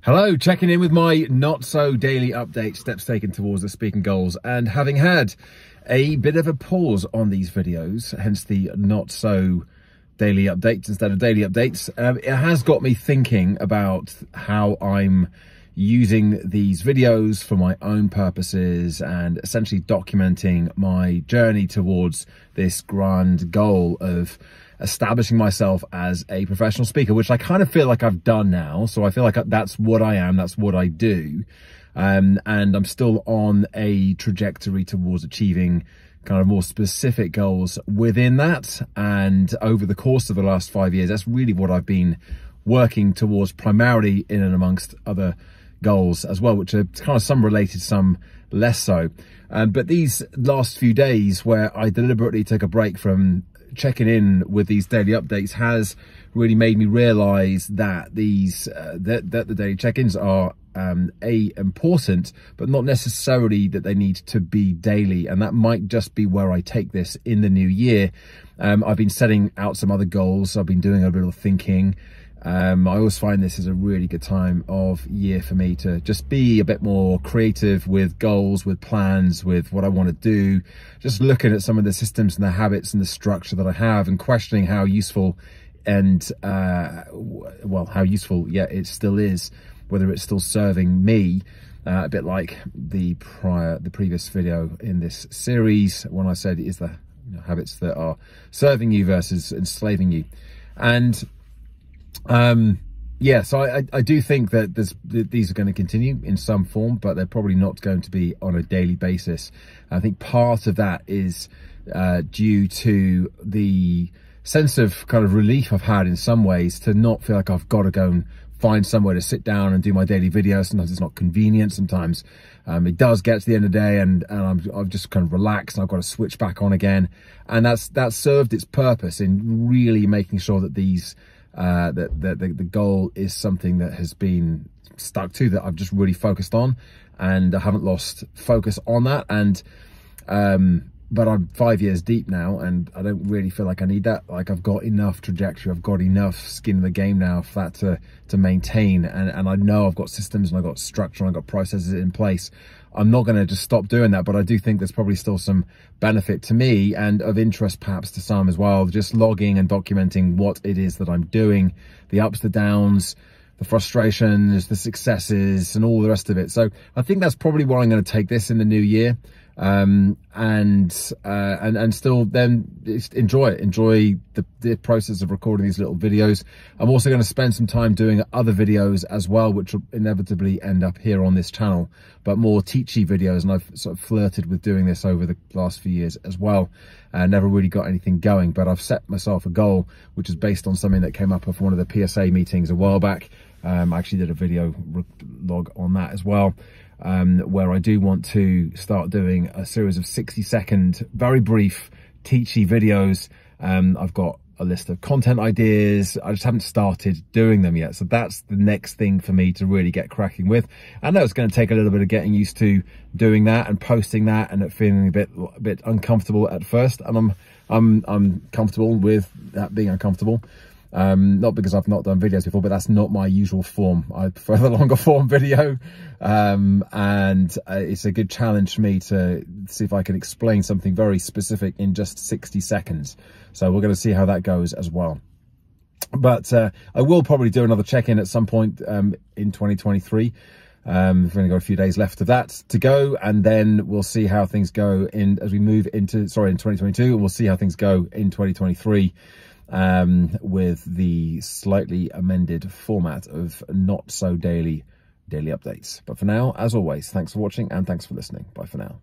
Hello, checking in with my not so daily update, steps taken towards the speaking goals, and having had a bit of a pause on these videos, hence the not so daily updates instead of daily updates. It has got me thinking about how I'm using these videos for my own purposes and essentially documenting my journey towards this grand goal of establishing myself as a professional speaker, which I kind of feel like I've done now. So I feel like that's what I am, that's what I do. And I'm still on a trajectory towards achieving kind of more specific goals within that. And over the course of the last 5 years, that's really what I've been working towards, primarily in and amongst other goals as well, which are kind of some related, some less so. But these last few days where I deliberately took a break from checking in with these daily updates has really made me realize that these that the daily check-ins are important, but not necessarily that they need to be daily. And that might just be where I take this in the new year. I've been setting out some other goals. I've been doing a little thinking. I always find this is a really good time of year for me to just be a bit more creative with goals, with plans, with what I want to do, just looking at some of the systems and the habits and the structure that I have and questioning how useful and, well, how useful, yeah, it still is, whether it's still serving me, a bit like the previous video in this series when I said, is the habits that are serving you versus enslaving you. And yeah, so I do think that these are going to continue in some form, but they're probably not going to be on a daily basis. I think part of that is due to the sense of kind of relief I've had in some ways to not feel like I've got to go and find somewhere to sit down and do my daily video. Sometimes it's not convenient. Sometimes it does get to the end of the day and I'm just kind of relaxed and I've got to switch back on again. And that's served its purpose in really making sure that these the goal is something that has been stuck to, that I've just really focused on, and I haven't lost focus on that. And but I'm 5 years deep now and I don't really feel like I need that. Like, I've got enough trajectory, I've got enough skin in the game now for that to maintain, and I know I've got systems and I've got structure and I've got processes in place. I'm not going to just stop doing that, but I do think there's probably still some benefit to me and of interest perhaps to some as well, just logging and documenting what it is that I'm doing, the ups, the downs, the frustrations, the successes, and all the rest of it. So I think that's probably where I'm going to take this in the new year. And still then enjoy the process of recording these little videos. I'm also going to spend some time doing other videos as well, which will inevitably end up here on this channel, but more teachy videos. And I've sort of flirted with doing this over the last few years as well. Never really got anything going, but I've set myself a goal, which is based on something that came up of one of the PSA meetings a while back. I actually did a video log on that as well. Where I do want to start doing a series of 60-second, very brief, teachy videos. I've got a list of content ideas. I just haven't started doing them yet. So that's the next thing for me to really get cracking with. I know it's going to take a little bit of getting used to doing that and posting that, and it feeling a bit uncomfortable at first. And I'm comfortable with that being uncomfortable. Not because I've not done videos before, but that's not my usual form. I prefer the longer form video. And it's a good challenge for me to see if I can explain something very specific in just 60 seconds. So we're going to see how that goes as well. But I will probably do another check-in at some point in 2023. We've only got a few days left of that to go, and then we'll see how things go as we move into, in 2022, and we'll see how things go in 2023. With the slightly amended format of not so daily updates. But for now, as always, thanks for watching and thanks for listening. Bye for now.